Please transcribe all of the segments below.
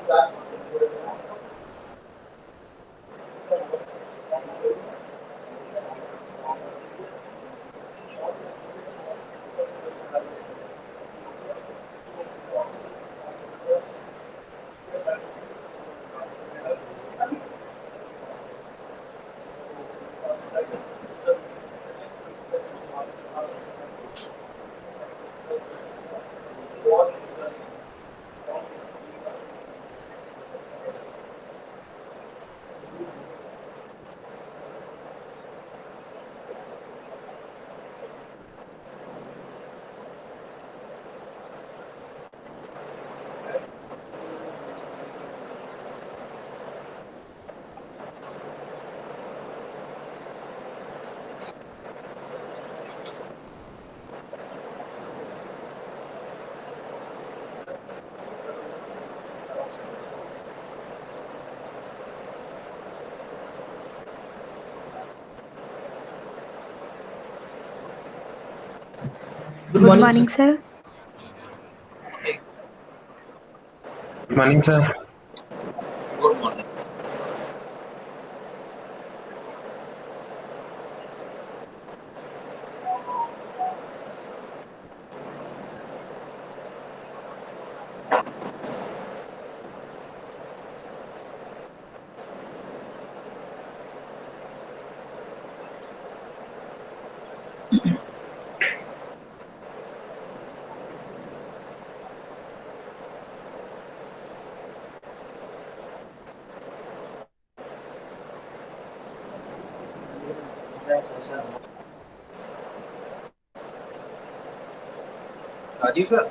Good Good morning, sir. morning, sir. Good morning, sir. Good morning. Rajiv sir.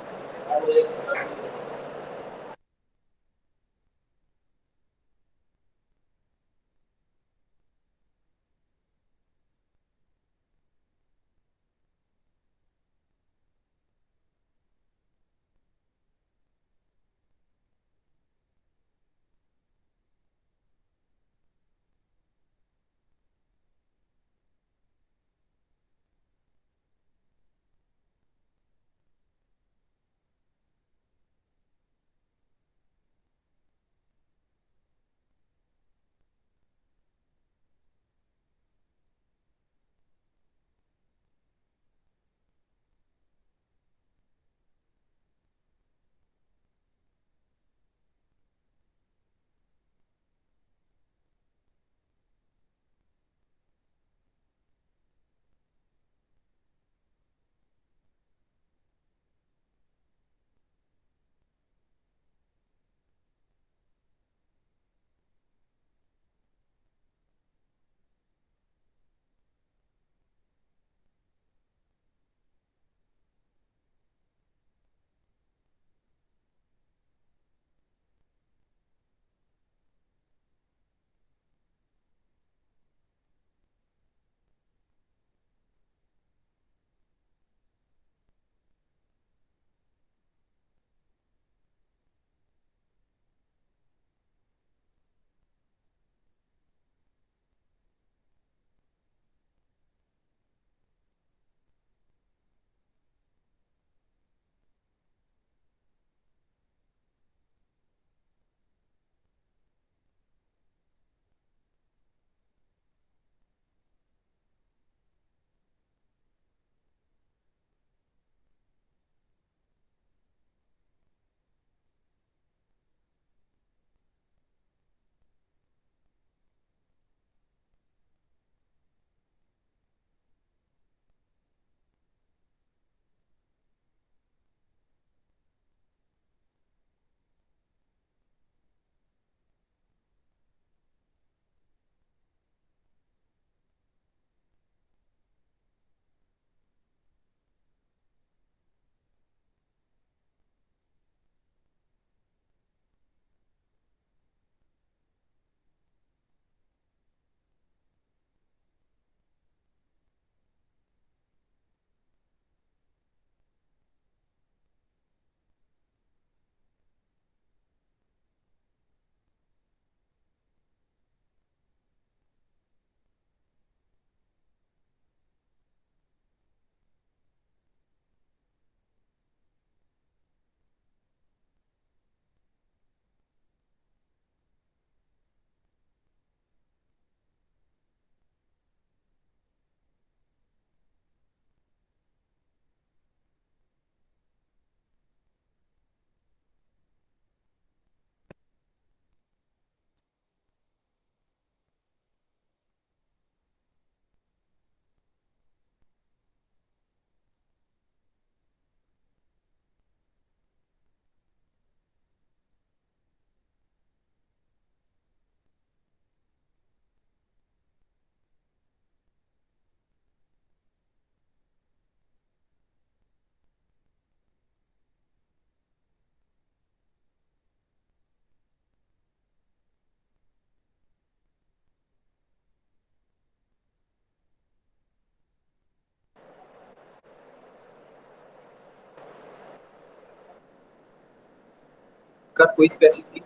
प्रखर quiz कैसी थी?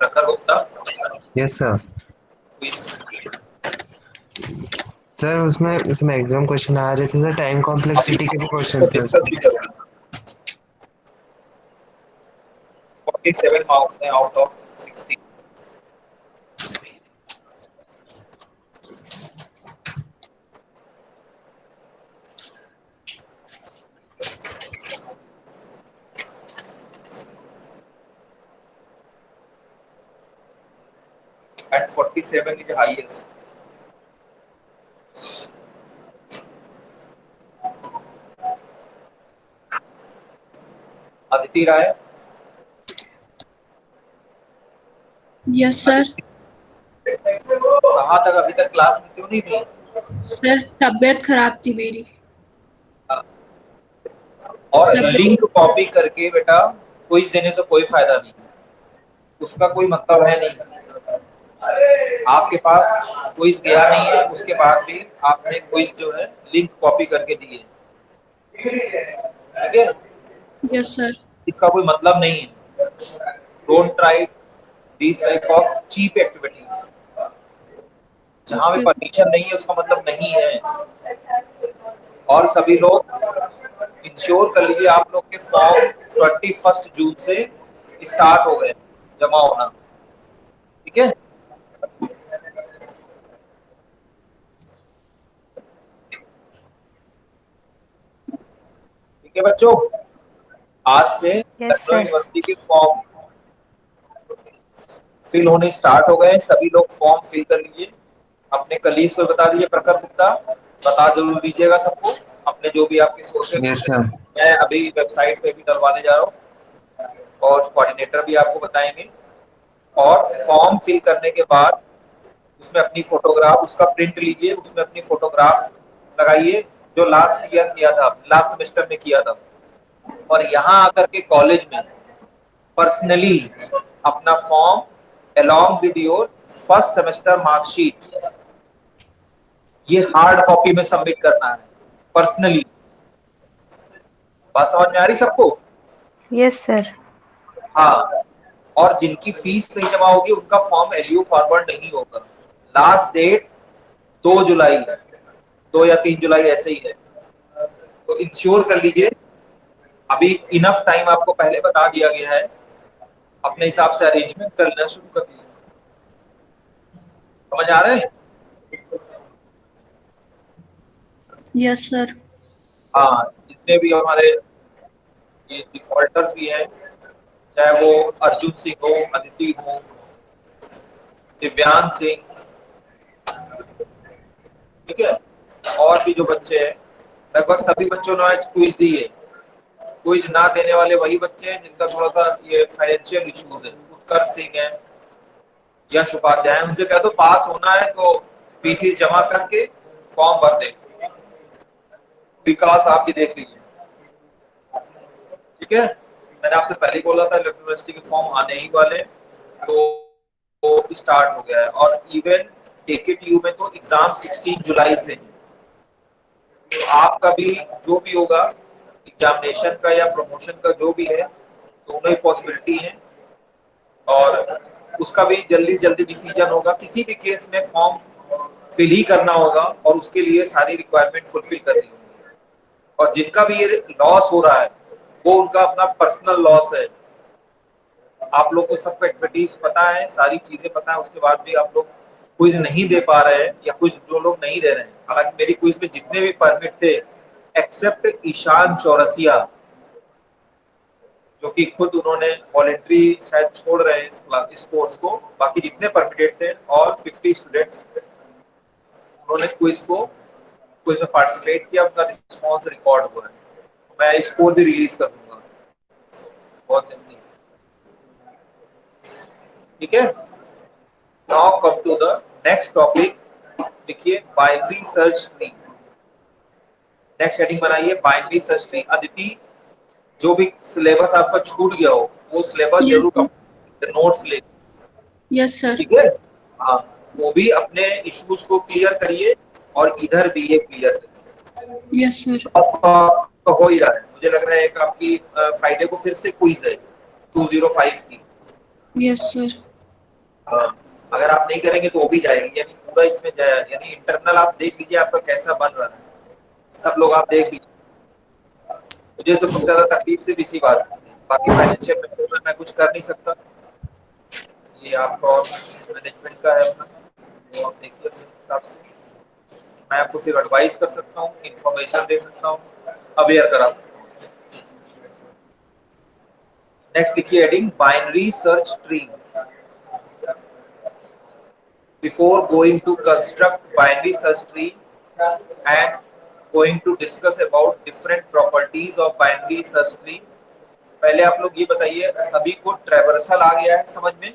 प्रखर Gupta yes sir. Quiz sir उसमें उसमें एग्जाम क्वेश्चन आ रहे थे सर, टाइम कॉम्प्लेक्सिटी के भी क्वेश्चन थे डिस्कस भी उसमें। करूंगा। 47 मार्क्स हैं out of 60। and 47 is the highest. Aditi Rai, yes sir. कहाँ तक अभी तक क्लास में क्यों नहीं थी? सर तबीयत खराब थी मेरी। और तबीयत लिंक कॉपी करके बेटा क्विज देने से कोई फायदा नहीं, उसका कोई मतलब है नहीं। आपके पास क्विज गया नहीं है, उसके बाद भी आपने क्विज जो है लिंक कॉपी करके दिए, ठीक है? Yes sir. इसका कोई मतलब नहीं है। Don't try this type of cheap activities. जहाँ पे ओके। परमिशन नहीं है उसका मतलब नहीं है। और सभी लोग इंश्योर कर लीजिए आप लोग के फॉर्म 21 जून से स्टार्ट हो गए जमा होना, ठीक है? ठीक है बच्चों, आज से यस लखनऊ सर। यूनिवर्सिटी के फॉर्म फिल होने स्टार्ट हो गए। सभी लोग फॉर्म फिल कर लीजिए, अपने कलीग्स को बता दीजिए। प्रखर गुप्ता बता जरूर दीजिएगा सबको, अपने जो भी आपके सोर्सेज। Yes sir. मैं अभी वेबसाइट पे भी डलवाने जा रहा हूँ और कोऑर्डिनेटर भी आपको बताएंगे। और फॉर्म फिल करने के बाद उसमें अपनी फोटोग्राफ, उसका प्रिंट लीजिए, उसमें अपनी फोटोग्राफ लगाइए जो लास्ट ईयर किया था, लास्ट सेमेस्टर में किया था। और यहाँ आकर के कॉलेज में पर्सनली अपना form along with your first semester marksheet ये हार्ड कॉपी में सबमिट करना है पर्सनली। बात समझ में आ रही सबको? Yes sir. हाँ, और जिनकी फीस नहीं जमा होगी उनका फॉर्म एलयू फॉरवर्ड नहीं होगा। लास्ट डेट 2 जुलाई, 2 या 3 जुलाई ऐसे ही है, तो इंश्योर कर लीजिए। अभी इनफ टाइम आपको पहले बता दिया गया है, अपने हिसाब से अरेंजमेंट करना शुरू कर दीजिए। समझ आ रहे हैं? Yes sir. हाँ, जितने भी हमारे ये डिफॉल्टर्स भी हैं, चाहे वो अर्जुन सिंह हो, अदिति हो, दिव्यांग सिंह, ठीक है, और भी जो बच्चे हैं, लगभग सभी बच्चों ने आज क्विज दी है। क्विज ना देने वाले वही बच्चे हैं जिनका थोड़ा सा ये फाइनेंशियल इश्यूज है। उत्कर्ष सिंह है, यश उपाध्याय, उनसे कह दो पास होना है तो फीस जमा करके फॉर्म भर दे। विकास आप भी देख लीजिए, ठीक है? मैंने आपसे पहले बोला था यूनिवर्सिटी के फॉर्म आने ही वाले, तो स्टार्ट हो गया है। और इवन केकेटीयू में तो एग्जाम 16 जुलाई से है, तो आपका भी जो भी होगा एग्जामिनेशन का या प्रमोशन का जो भी है, दोनों ही पॉसिबिलिटी है। और उसका भी जल्दी से जल्दी डिसीजन होगा। किसी भी केस में फॉर्म फिल ही करना होगा और उसके लिए सारी रिक्वायरमेंट फुलफिल करनी होगी। और जिनका भी ये लॉस हो रहा है वो उनका अपना पर्सनल लॉस है। आप लोग को सबको एक्सपर्टीज पता है, सारी चीजें पता है, उसके बाद भी आप लोग क्विज नहीं दे पा रहे हैं, या कुछ जो लोग नहीं दे रहे हैं। हालांकि मेरी क्विज में जितने भी परमिट थे एक्सेप्ट ईशान चौरसिया, जो कि खुद उन्होंने वॉलेंट्री शायद छोड़ रहे हैं इस कोर्स को, बाकी जितने परमिटेड थे और 50 स्टूडेंट्स उन्होंने क्विज में पार्टिसिपेट किया। उनका रिस्पॉन्स रिकॉर्ड हुआ है, मैं स्कोर भी रिलीज कर दूंगा बहुत जल्दी, ठीक है? Now come to the next topic. देखिए binary search tree, next heading बनाइए बाइनरी सर्च ट्री। अदिति, जो भी सिलेबस आपका छूट गया हो वो सिलेबस यस जरूर सर। नोट्स ले, यस सर। ठीक है? हाँ, वो भी अपने इश्यूज को क्लियर करिए और इधर भी ये क्लियर करिए। Yes sir. तो हो ही रहा है, मुझे लग रहा है एक आपकी फ्राइडे को फिर से क्विज है 205 की। Yes sir. हाँ, अगर आप नहीं करेंगे तो वो भी जाएगी, यानी पूरा इसमें जाए, यानी इंटरनल आप देख लीजिए आपका कैसा बन रहा है, सब लोग आप देख लीजिए। मुझे तो सबसे ज्यादा तकलीफ सिर्फ इसी बात की है। बाकी फाइनेंशियल मैनेजमेंट में मैं कुछ कर नहीं सकता, ये आपका और मैनेजमेंट का है अपना, वो आप देखिए अपने हिसाब से। मैं आपको सिर्फ एडवाइस कर सकता हूँ, इंफॉर्मेशन दे सकता हूँ, अवेयर करा सकता हूँ। नेक्स्ट लिखिए heading binary search tree. Before going to construct binary search tree and going to discuss about different properties of binary search tree, पहले आप लोग ये बताइए सभी को ट्रैवर्सल आ गया है समझ में?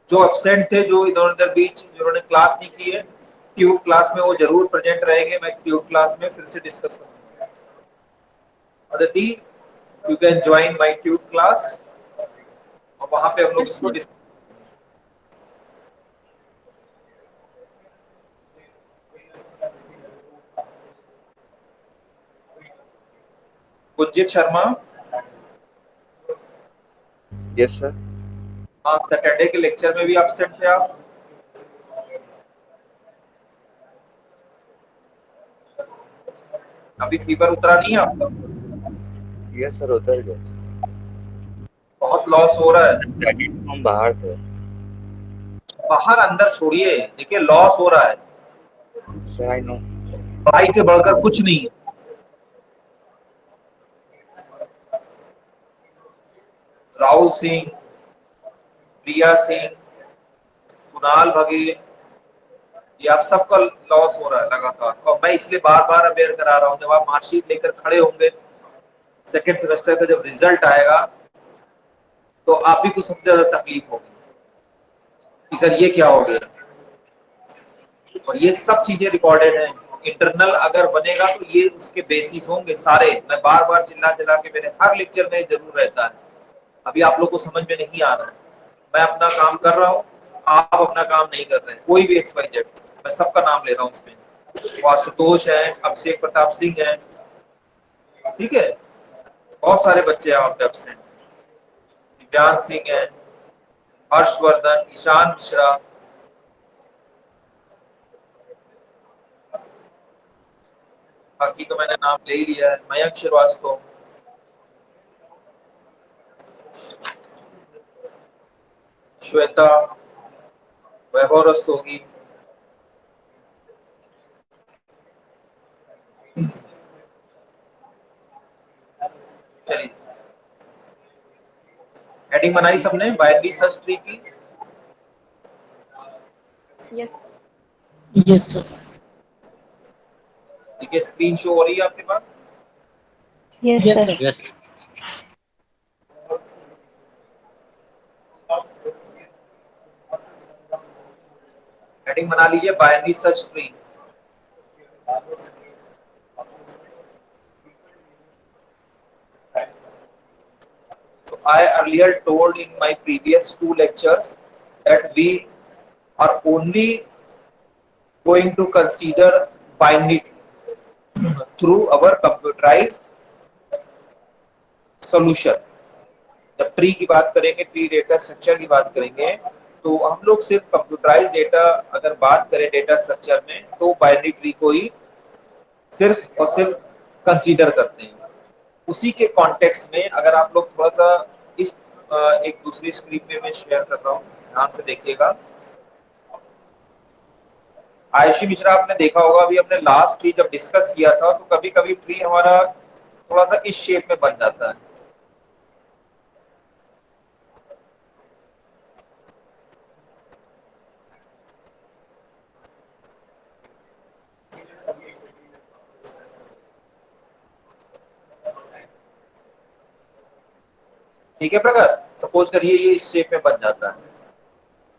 जो एब्सेंट थे, जो इधर उधर बीच जिन्होंने क्लास नहीं की है, ट्यूब क्लास में वो जरूर प्रेजेंट रहेंगे, मैं ट्यूब क्लास में फिर से डिस्कस करूंगा। Aditi, you can join my tube class और वहां पे हम लोग यस इसको sir. Gurjeet Sharma, yes sir. हाँ सैटरडे के लेक्चर में भी एब्सेंट थे आप। अभी फीवर उतरा नहीं है आपका? यस सर, उतर गया। बहुत लॉस हो रहा है। हम बाहर थे। बाहर अंदर छोड़िए, देखिए लॉस हो रहा है, सर आई नो। पढ़ाई से बढ़कर कुछ नहीं है। राहुल सिंह, प्रिया सिंह, कुणाल बघेल, ये आप सबका लॉस हो रहा है लगातार, और मैं इसलिए बार बार अवेयर करा रहा हूँ। जब आप मार्कशीट लेकर खड़े होंगे सेकेंड सेमेस्टर का, जब रिजल्ट आएगा तो आप भी कुछ सबसे ज्यादा तकलीफ होगी कि सर ये क्या हो गया। और ये सब चीजें रिकॉर्डेड हैं, इंटरनल अगर बनेगा तो ये उसके बेसिस होंगे सारे। मैं बार बार चिल्ला चिल्ला के, मेरे हर लेक्चर में जरूर रहता है, अभी आप लोग को समझ में नहीं आ रहा है। मैं अपना काम कर रहा हूँ, आप अपना काम नहीं कर रहे हैं, कोई भी XYZ, मैं सबका नाम ले रहा हूँ इसमें। वो आशुतोष है, अभिषेक प्रताप सिंह है, ठीक है, बहुत सारे बच्चे हैं वहाँ पे एब्सेंट, दिव्यांग सिंह है, हर्षवर्धन, ईशान मिश्रा, बाकी तो मैंने नाम ले ही लिया है, मयंक श्रीवास्तव, श्वेता, वैभव रस्तोगी, चलिए हेडिंग बनाई सबने बाइनरी सर्च ट्री की? Yes yes sir. ठीक है, स्क्रीन शो हो रही है आपके पास? Yes yes sir. Sir. Yes. Heading बना लीजिए binary search tree. So I earlier told in my previous 2 lectures that we are only going to consider binary through our computerized solution. जब tree की बात करेंगे, ट्री डेटा स्ट्रक्चर की बात करेंगे, तो हम लोग सिर्फ कंप्यूटराइज डेटा अगर बात करें डेटा स्ट्रक्चर में, तो बाइनरी ट्री को ही सिर्फ और सिर्फ कंसीडर करते हैं। उसी के कॉन्टेक्स्ट में अगर आप लोग थोड़ा सा इस एक दूसरी स्क्रीन पे मैं शेयर कर रहा हूँ, ध्यान से देखिएगा। आयुषी मिश्रा, आपने देखा होगा अभी हमने लास्ट ट्री जब डिस्कस किया था, तो कभी कभी ट्री हमारा थोड़ा सा इस शेप में बन जाता है। ठीक है प्रगत, सपोज करिए ये इस शेप में बन जाता है।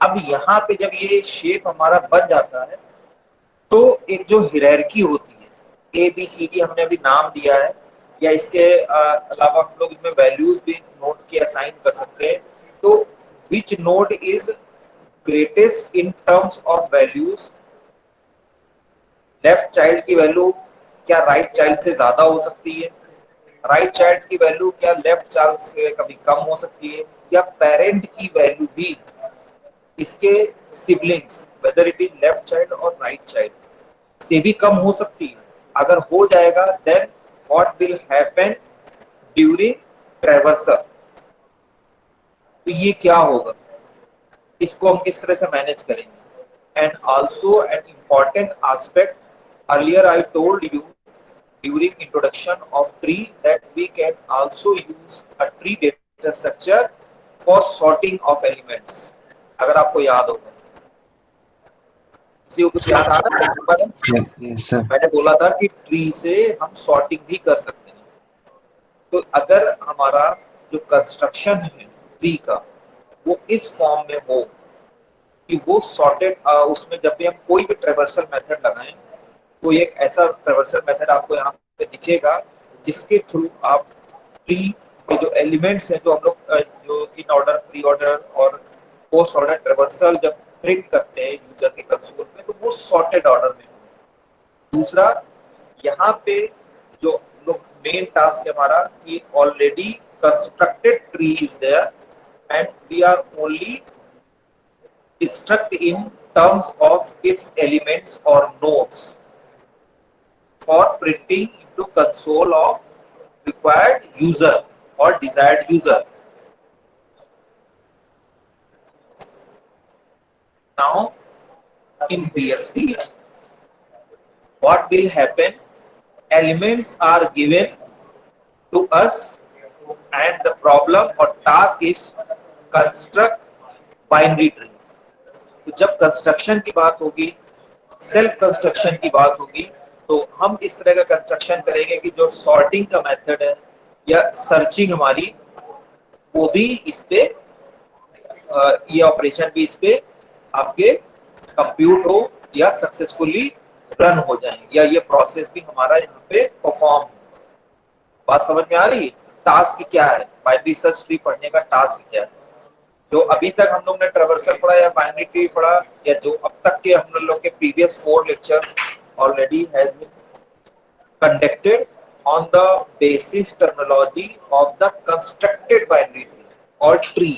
अब यहाँ पे जब ये शेप हमारा बन जाता है, तो एक जो हियरार्की होती है, ABCD हमने अभी नाम दिया है, या इसके अलावा हम लोग इसमें वैल्यूज भी नोट के असाइन कर सकते हैं। तो which node is greatest in terms of values, left child की वैल्यू क्या राइट चाइल्ड से ज्यादा हो सकती है, राइट चाइल्ड की वैल्यू क्या लेफ्ट चाइल्ड से कभी कम हो सकती है, या पेरेंट की वैल्यू भी इसके siblings whether it is left child और राइट चाइल्ड से भी कम हो सकती है। अगर हो जाएगा then what will happen during traversal, तो ये क्या होगा, इसको हम किस तरह से मैनेज करेंगे। And also an important aspect, earlier I told you during introduction of tree that we can also use a tree data structure for sorting of elements, अगर आपको याद होगा। किसी को कुछ याद आ रहा है? Yes, sir. मैंने बोला था कि ट्री से हम सॉर्टिंग भी कर सकते हैं। तो अगर हमारा जो कंस्ट्रक्शन है ट्री का वो इस फॉर्म में हो कि वो सॉर्टेड, उसमें जब भी हम कोई भी ट्रेवर्सल मेथड लगाएं तो एक ऐसा ट्रेवर्सल मेथड आपको यहाँ पे दिखेगा जिसके थ्रू आप ट्री के जो एलिमेंट्स हैं, जो हम लोग जो इन ऑर्डर, प्री ऑर्डर और पोस्ट ऑर्डर ट्रेवर्सल जब प्रिंट करते हैं यूजर के कंसोल पे, तो वो सॉर्टेड ऑर्डर में हो। दूसरा, यहाँ पे जो लोग मेन टास्क है हमारा कि already constructed tree is there and we are only instruct in terms of its elements or nodes for printing into console of required user or desired user. Now in BSD what will happen, elements are given to us and the problem or task is construct binary tree. तो जब construction की बात होगी, self construction की बात होगी, तो हम इस तरह का कंस्ट्रक्शन करेंगे कि जो सॉर्टिंग का मेथड है या सर्चिंग हमारी वो भी इस पे, ये ऑपरेशन भी इस पे आपके कंप्यूट हो या सक्सेसफुली रन हो जाएंगे, या ये प्रोसेस भी हमारा यहाँ पे परफॉर्म हो। बात समझ में आ रही है? टास्क क्या है, बाइनरी सर्च ट्री पढ़ने का टास्क क्या है? जो अभी तक हम लोग ने ट्रेवर्सल पढ़ा या बाइनरी ट्री पढ़ा, या जो अब तक के हम लोग के previous 4 lectures already has been conducted on the basis terminology of the constructed binary tree और ट्री।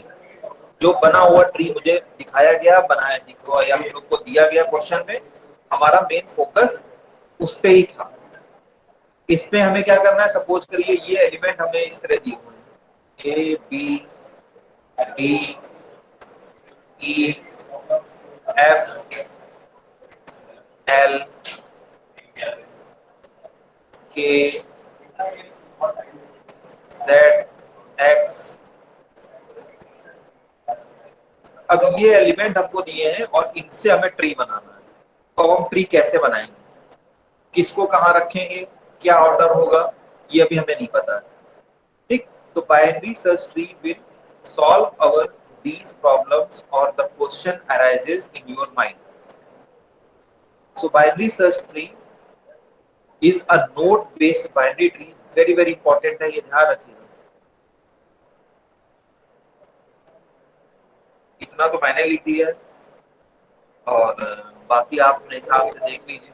जो बना हुआ ट्री मुझे दिखाया गया, बनाया दिखा या हम लोग को दिया गया क्वेश्चन में, हमारा मेन फोकस उस पे ही था। इस पे हमें क्या करना है, सपोज करिए ये एलिमेंट हमें इस तरह दिए हुए हैं, A B D E F L K Z X. अब ये एलिमेंट हमको दिए हैं और इनसे हमें ट्री बनाना है। तो हम ट्री कैसे बनाएंगे, किसको कहाँ रखेंगे, क्या ऑर्डर होगा, ये अभी हमें नहीं पता है। ठीक, तो binary search tree will solve our these problems or the question arises in your mind. So binary search tree is a node based binary tree, very important है, ये ध्यान रखिएगा। इतना तो मैंने लिख दिया है और बाकी आप अपने हिसाब से देख लीजिए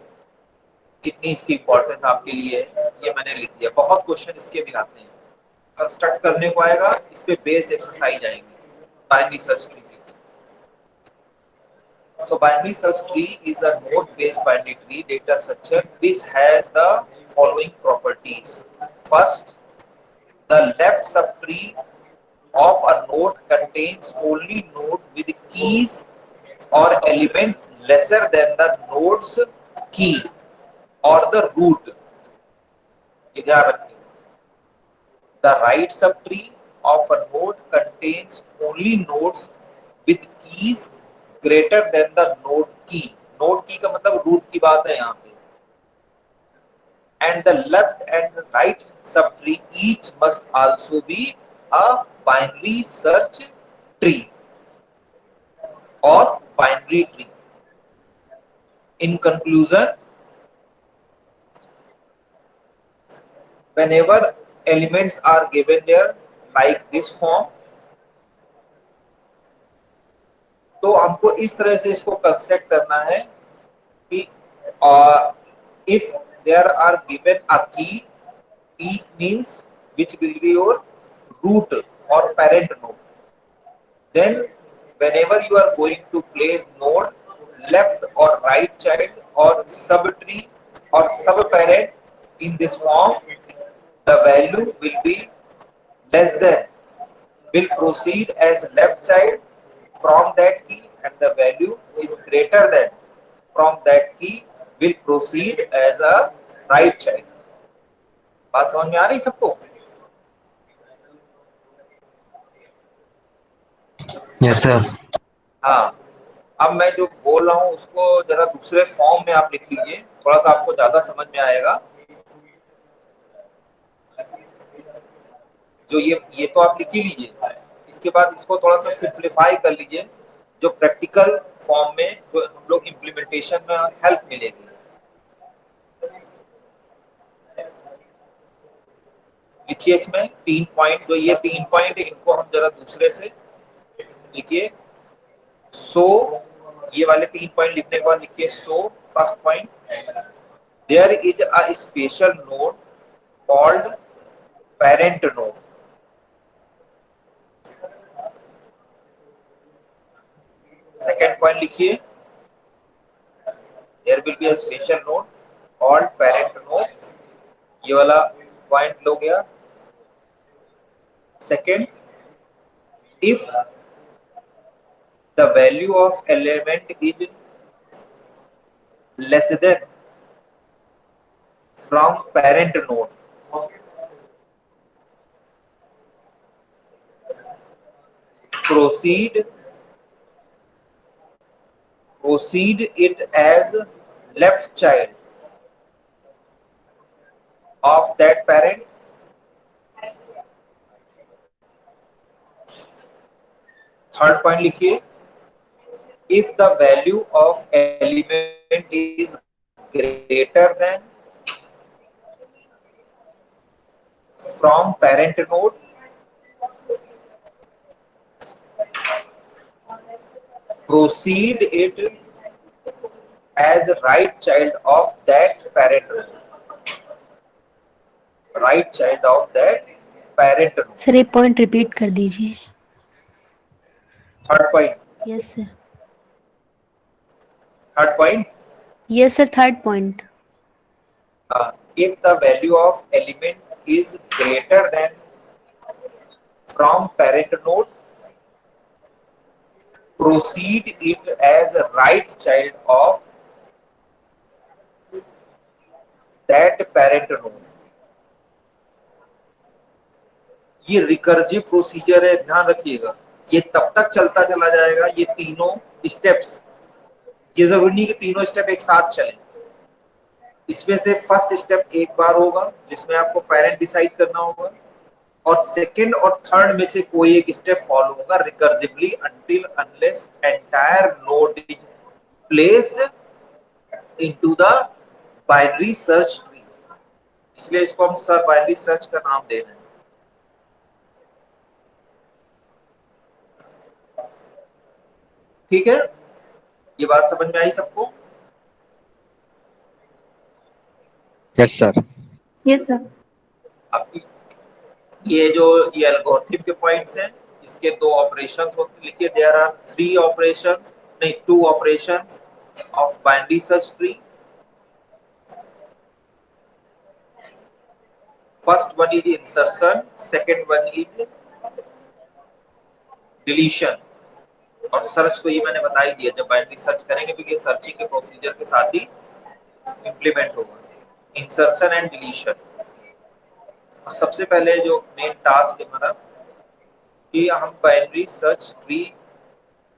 कितनी इसकी इंपॉर्टेंस आपके लिए है, ये मैंने लिख दिया। बहुत क्वेश्चन इसके भी आते हैं, कंस्ट्रक्ट करने को आएगा, इस पे बेस्ड एक्सरसाइज आएंगे binary search tree. So binary search tree is a node-based binary tree data structure which has the following properties. First, the left subtree of a node contains only node with keys or element lesser than the node's key or the root. ये ध्यान रखिए। The right subtree of a node contains only nodes with keys greater than the node key. Node key का मतलब root की बात है यहाँ पे। And the left and right subtree each must also be a binary search tree or binary tree. In conclusion, whenever elements are given there like this form, तो हमको इस तरह से इसको कंस्ट्रक्ट करना है कि if there are given a key. Key means which will be your root or parent node. Then whenever you are going to place node, left or right child or subtree or subparent in this form, the value will be less than, will proceed as left child from that key, and the value is greater than from that key will proceed as a right child. बात समझ में आ रही सबको? Yes, sir. हाँ, अब मैं जो बोल रहा हूँ उसको जरा दूसरे फॉर्म में आप लिख लीजिए, थोड़ा सा आपको ज्यादा समझ में आएगा। जो ये तो आप लिख ही लीजिए, इसके बाद इसको थोड़ा सा सिंप्लीफाई कर लीजिए, जो प्रैक्टिकल फॉर्म में जो हम लोग इम्प्लीमेंटेशन में हेल्प मिलेगी। लिखिए इसमें 3 पॉइंट, जो ये 3 पॉइंट इनको हम जरा दूसरे से लिखिए। सो ये वाले 3 पॉइंट लिखने के बाद लिखिए so first point, there is a special node called parent node. Second point लिखिए, there will be a special node called parent node. ये वाला पॉइंट लो गया। Second, if the value of element is less than from parent node, proceed it as left child of that parent. Third point लिखिए, if the value of element is greater than from parent node, proceed it as right child of that parent node. Right child of that parent node. Sir ये point repeat कर दीजिए। Third point, yes sir. Third point, yes sir, third point. if the value of element is greater than from parent node, proceed it as a right child of that parent node. ये recursive procedure है, ध्यान रखिएगा। ये तब तक चलता चला जाएगा, ये तीनों स्टेप्स, ये जरूरी नहीं कि तीनों स्टेप एक साथ चलें। इसमें से फर्स्ट स्टेप एक बार होगा जिसमें आपको पेरेंट डिसाइड करना होगा, और सेकंड और थर्ड में से कोई एक स्टेप फॉलो होगा recursively until unless entire node is placed into the binary search tree। इसलिए इसको हम सब बाइनरी सर्च का नाम दे रहे हैं। ठीक है, ये बात समझ में आई सबको? Yes sir. Yes sir. आपकी ये जो ये एल्गोरिथम के पॉइंट्स हैं, इसके दो ऑपरेशंस होते, लिखिए देयर आर 3 ऑपरेशंस, नहीं 2 operations of binary search tree. First one is insertion, second one is deletion. और सर्च तो ये मैंने बता ही दिया, जब बाइनरी सर्च करेंगे तो ये सर्चिंग के प्रोसीजर के साथ ही इंप्लीमेंट होगा, इंसर्शन एंड डिलीशन। सबसे पहले जो मेन टास्क है हमारा कि हम बाइनरी सर्च ट्री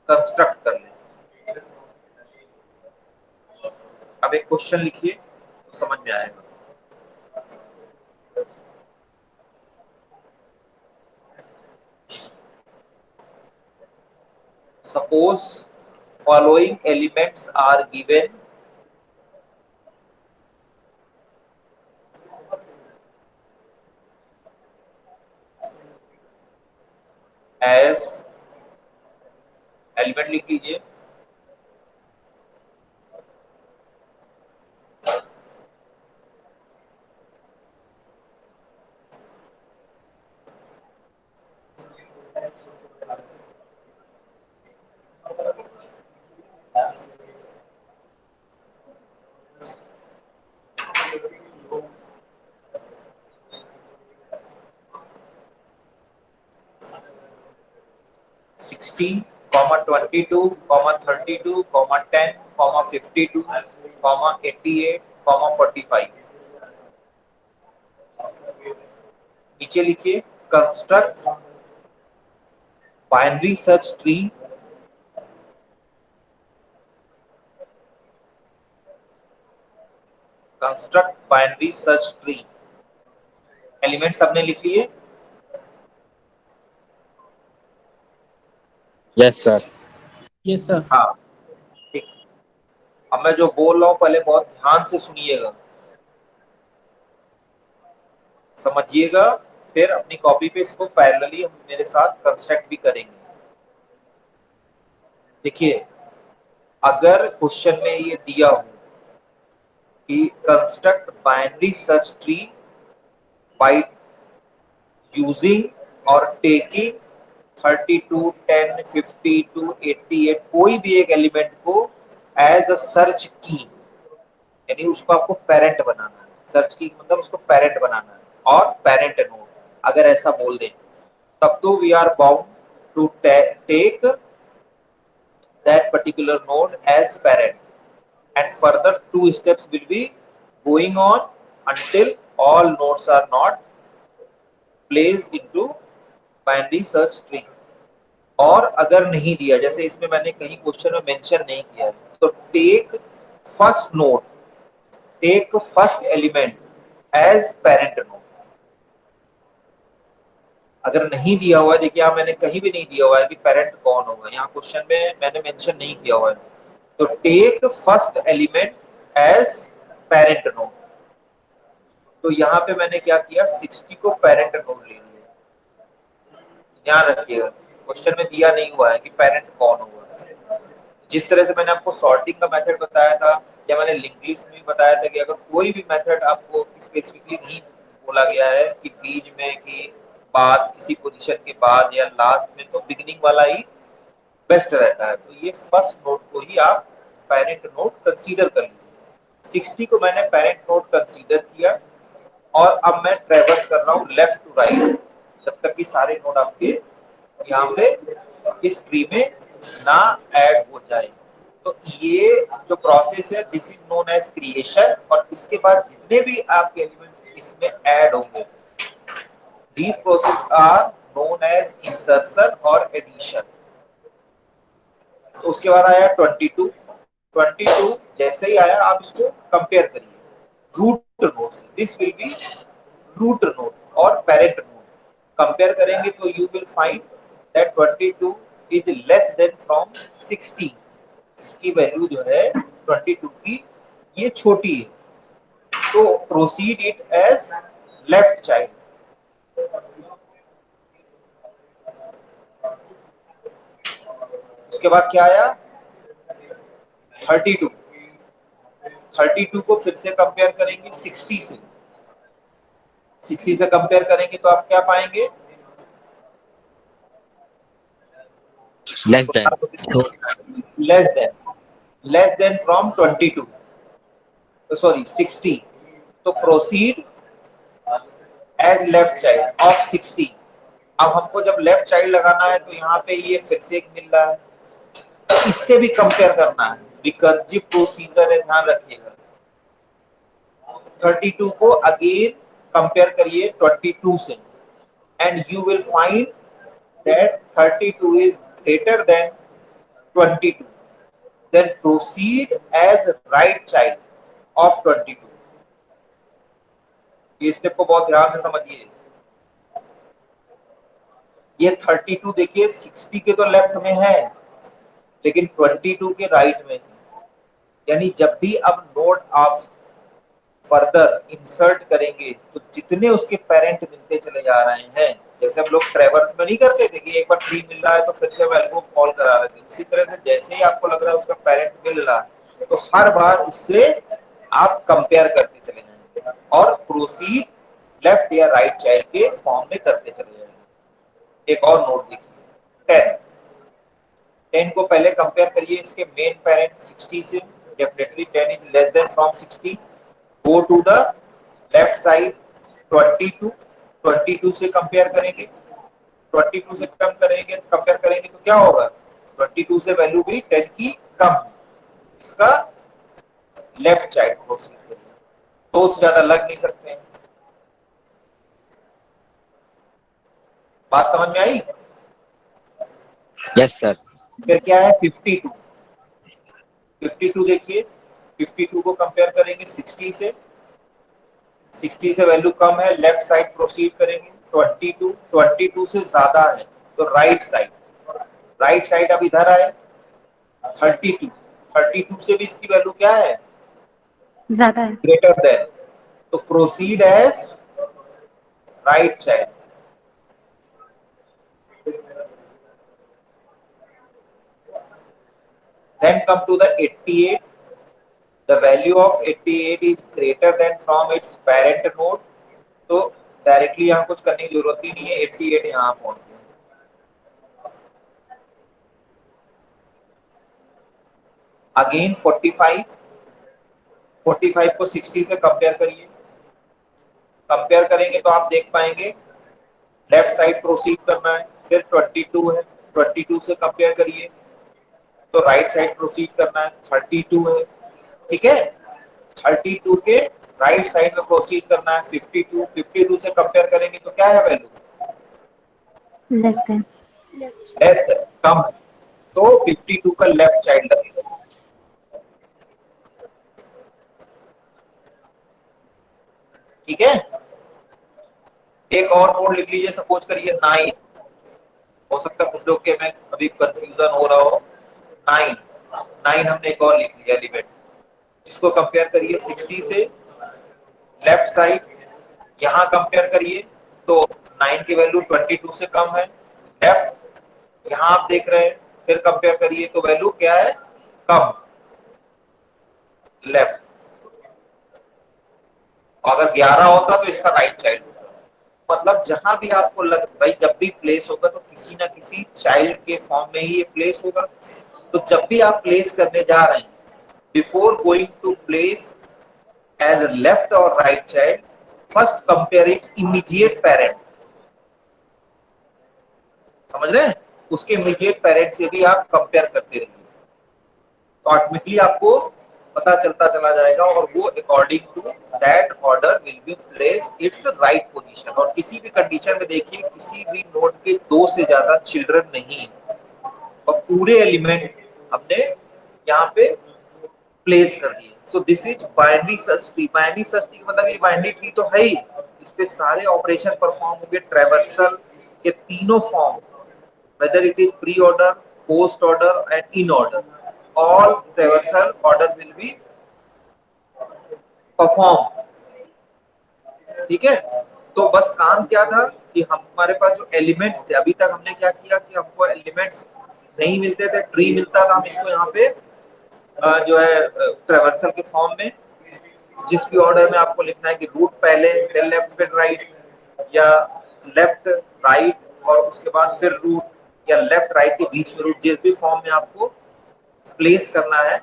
कंस्ट्रक्ट कर लें। अब एक क्वेश्चन लिखिए तो समझ में आएगा। Suppose following elements are given as, element लिख लीजिए, 60, 22, 32, 10, 52, 88, 45। नीचे लिखिए construct binary search tree element सबने लिख लिए? Yes, sir. Yes, sir. हाँ, ठीक। अब मैं जो बोल रहा हूं पहले बहुत ध्यान से सुनिएगा, समझिएगा, फिर अपनी कॉपी पे इसको पैरेलली हम मेरे साथ कंस्ट्रक्ट भी करेंगे। देखिए, अगर क्वेश्चन में ये दिया हो कि construct binary search tree by using और टेकिंग 32, 10, 52, 88 कोई भी एक एलिमेंट को एज अ सर्च की, यानी उसको आपको पेरेंट बनाना है। सर्च की मतलब उसको पेरेंट बनाना है और पेरेंट नोड अगर ऐसा बोल दें तब तो we are bound to take that particular node as parent and further 2 steps will be going on until all nodes are not placed into binary search tree। और अगर नहीं दिया, जैसे इसमें मैंने कहीं क्वेश्चन में मेंशन नहीं किया, तो take first node, take first element as parent node. अगर नहीं दिया हुआ है, देखिए यहाँ मैंने कहीं भी नहीं दिया हुआ है कि पेरेंट कौन होगा, यहाँ क्वेश्चन में मैंने मेंशन नहीं किया हुआ है, तो take first element as parent node. तो यहाँ पे मैंने क्या किया, 60 को पेरेंट नोड ले लिया। ध्यान रखिएगा क्वेश्चन में दिया नहीं हुआ है कि पेरेंट कौन होगा। जिस तरह से मैंने आपको सॉर्टिंग का मेथड बताया था, या मैंने लिंक्ड लिस्ट में बताया था कि अगर कोई भी मेथड आपको स्पेसिफिकली नहीं बोला गया है कि बीच में कि बाद किसी पोजीशन के बाद या लास्ट में, तो बिगिनिंग वाला ही बेस्ट रहता है। तो ये फर्स्ट नोड को ही आप पेरेंट नोड कंसीडर कर लीजिए। 60 को मैंने पेरेंट नोड कंसीडर किया और अब मैं ट्रेवर्स कर रहा हूँ लेफ्ट टू राइट, जब तक कि सारे नोड आपके यहाँ पे इस ट्री में ना ऐड हो जाए। तो ये जो प्रोसेस है this is known as creation, और इसके बाद जितने भी आपके एलिमेंट्स इसमें ऐड होंगे these process are known as insertion और addition। तो उसके बाद आया 22 जैसे ही आया आप इसको कंपेयर करिए रूट नोड से। This will be root node और पेरेंट नोड। कंपेयर करेंगे तो you will find that 22 is less than from 60। इसकी वैल्यू जो है 22 की ये छोटी है, तो proceed it as left child. उसके बाद क्या आया 32 को फिर से कंपेयर करेंगे 60 से। 60 से कंपेयर करेंगे तो आप क्या पाएंगे, Less than. Less than from 22, sorry 60। तो proceed as left child of 60। अब हमको जब लेफ्ट चाइल्ड लगाना है तो यहाँ पे ये फिर से एक मिल रहा है, तो इससे भी कंपेयर करना है, रिकर्सिव प्रोसीजर है, ध्यान रखिएगा। 32 को अगेन कंपेयर करिए 22 से and you will find that 32 is greater then 22, then proceed as right child of 22। ये स्टेप को बहुत ध्यान से समझिए। ये 32 देखिए 60 के तो लेफ्ट में है लेकिन 22 के राइट में है, यानी जब भी अब नोड आप फर्दर इंसर्ट करेंगे तो जितने उसके पेरेंट मिलते चले जा रहे हैं, जैसे हम लोग ट्रेवर्स में नहीं करते थे कि एक बार ट्री मिल रहा है तो फिर से वैल्यू कॉल करा रहे थे, उसी तरह से जैसे ही आपको लग रहा है उसका पेरेंट मिल रहा है तो हर बार उससे आप कंपेयर करते चले जाएंगे और प्रोसीड लेफ्ट या राइट चाइल्ड के फॉर्म में करते चले जाएंगे। एक और नोट देखिए 10 को पहले कंपेयर करिए इसके मेन पेरेंट 60 से, definitely 10 is less than from 60। Go to the left side 22 से कंपेयर करेंगे, 22 से कम करेंगे, कंपेयर करेंगे तो क्या होगा, 22 से वैल्यू भी 10 की कम है, इसका लेफ्ट चाइल्ड प्रोसीड करेंगे, दो से ज्यादा लग नहीं सकते हैं। बात समझ में आई? Yes, sir. फिर क्या है 52, 52 देखिए, 52 को कंपेयर करेंगे 60 से, 60 से वैल्यू कम है, लेफ्ट साइड प्रोसीड करेंगे, 22, 22 से ज्यादा है तो राइट साइड, राइट साइड अब इधर आए 32, 32 से भी इसकी वैल्यू क्या है, ज्यादा है। ग्रेटर देन, तो proceed as right child. Then come to the 88. The value of 88 is greater than from its parent node. तो डायरेक्टली यहाँ कुछ करने की जरूरत ही नहीं है, 88 यहाँ पहुंच गया। अगेन 45, 45 को 60 से कंपेयर करिए, कंपेयर करेंगे तो आप देख पाएंगे लेफ्ट साइड प्रोसीड करना है, फिर 22 है, 22 से कंपेयर करिए तो राइट साइड प्रोसीड करना है, 32 है, ठीक है, 32 के राइट साइड में प्रोसीड करना है, 52, 52 से कंपेयर करेंगे तो क्या है वैल्यू, लेस देन। लेस है, कम है, तो 52 का लेफ्ट चाइल्ड लगेगा। ठीक है, एक और नोड लिख लीजिए, सपोज करिए 9, हो सकता है कुछ लोग के में अभी कंफ्यूजन हो रहा हो, 9, 9 हमने एक और लिख लिया एलिमेंट, इसको कंपेयर करिए 60 से, लेफ्ट साइड यहाँ कंपेयर करिए तो 9 की वैल्यू 22 से कम है, लेफ्ट यहाँ आप देख रहे हैं, फिर कंपेयर करिए तो वैल्यू क्या है, कम, लेफ्ट, अगर 11 होता तो इसका राइट चाइल्ड होता। मतलब जहां भी आपको लग भाई जब भी प्लेस होगा तो किसी ना किसी चाइल्ड के फॉर्म में ही ये प्लेस होगा, तो जब भी आप प्लेस करने जा रहे हैं, before going to place as left और right child, first compare it immediate parent, समझ रहे हैं, उसके इमीडिएट पेरेंट से भी आप कंपेयर करते रहिए, तो ऑटोमेटिकली आपको पता चलता चला जाएगा और वो according to that order will be place its right position. और किसी भी कंडीशन में देखिए किसी भी नोड के दो से ज्यादा चिल्ड्रन नहीं है और पूरे एलिमेंट हमने यहाँ पे प्लेस कर दिए, so this is binary search tree. Binary search tree मतलब ये बाइनरी ट्री तो है ही, इस पे सारे ऑपरेशन परफॉर्म होंगे, ट्रैवर्सल के तीनों form, whether it is pre-order, post-order and in-order, all traversal order will be performed, ठीक है। तो बस काम क्या था कि हमारे पास जो एलिमेंट्स थे, अभी तक हमने क्या किया कि हमको एलिमेंट्स नहीं मिलते थे, ट्री मिलता था, हम इसको यहाँ पे जो है ट्रैवर्सल के फॉर्म में जिस भी ऑर्डर में आपको लिखना है कि रूट पहले फिर लेफ्ट फिर राइट, या लेफ्ट राइट और उसके बाद फिर रूट, या लेफ्ट राइट के बीच में रूट, जिस भी फॉर्म में आपको प्लेस करना है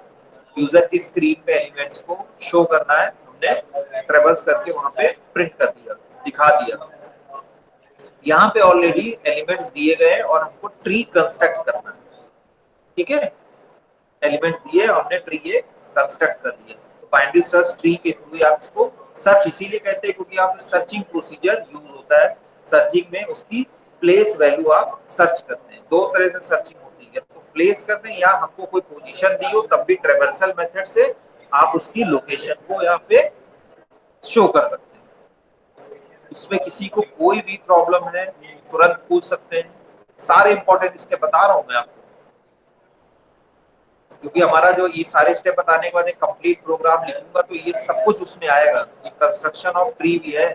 यूजर की स्क्रीन पे एलिमेंट्स को शो करना है, हमने ट्रेवर्स करके वहां पे प्रिंट कर दिया, दिखा दिया। यहाँ पे ऑलरेडी एलिमेंट्स दिए गए और हमको ट्री कंस्ट्रक्ट करना है, ठीक है, एलिमेंट दिए हमने ट्री ये कंस्ट्रक्ट कर दिया। तो बाइनरी सर्च ट्री के थ्रू आप इसको सर्च इसीलिए कहते हैं क्योंकि आप सर्चिंग प्रोसीजर यूज होता है, सर्चिंग में उसकी प्लेस वैल्यू आप सर्च करते हैं, दो तरह से सर्चिंग होती है, तो प्लेस करते हैं या हमको कोई पोजीशन दी हो तब भी ट्रैवर्सल मेथड से आप उसकी लोकेशन को यहाँ पे शो कर सकते हैं। इसमें किसी को कोई भी प्रॉब्लम है तुरंत पूछ सकते हैं, सारे इंपॉर्टेंट स्टेप बता रहा हूँ मैं आपको, क्योंकि हमारा जो ये सारे स्टेप बताने के बाद एक कंप्लीट प्रोग्राम लिखूंगा तो ये सब कुछ उसमें आएगा, ये कंस्ट्रक्शन ऑफ ट्री भी है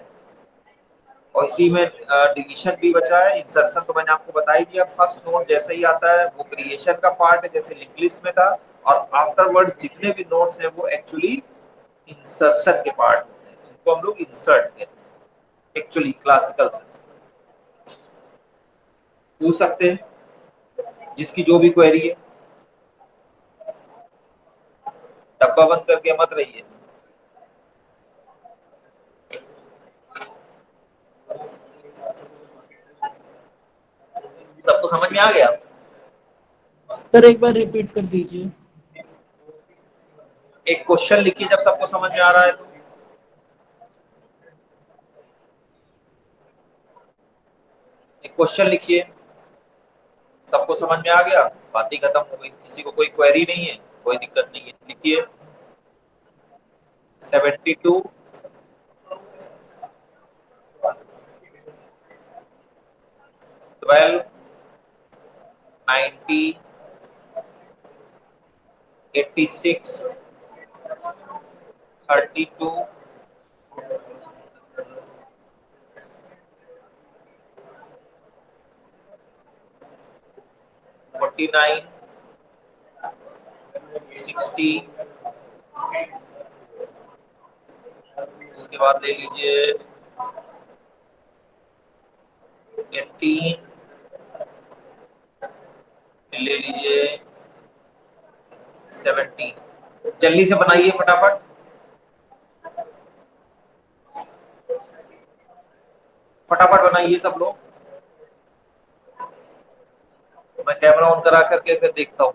और इसी में डिवीजन भी बचा है, इंसर्शन तो मैंने आपको बता ही दिया, फर्स्ट नोड जैसे ही आता है वो क्रिएशन का पार्ट है जैसे लिंक लिस्ट में था, और आफ्टरवर्ड जितने भी नोड्स हैं वो एक्चुअली इंसर्शन के पार्ट होते हैं, इनको हम लोग इंसर्ट कहते हैं एक्चुअली क्लासिकल से। पूछ सकते हैं जिसकी जो भी क्वेरी है, डब्बा बंद करके मत रहिए। समझ में आ गया? सर एक बार रिपीट कर दीजिए। एक क्वेश्चन लिखिए जब सबको समझ में आ रहा है तो। एक क्वेश्चन लिखिए, सबको समझ में आ गया, बात ही खत्म हो गई। किसी को कोई क्वेरी नहीं है, कोई दिक्कत नहीं है, लिखिए 72 12 90 86 32 49 60। उसके बाद ले लीजिए 18, ले लीजिए 17। जल्दी से बनाइए फटाफट। फटाफट बनाइए सब लोग, मैं कैमरा ऑन करा करके फिर देखता हूँ।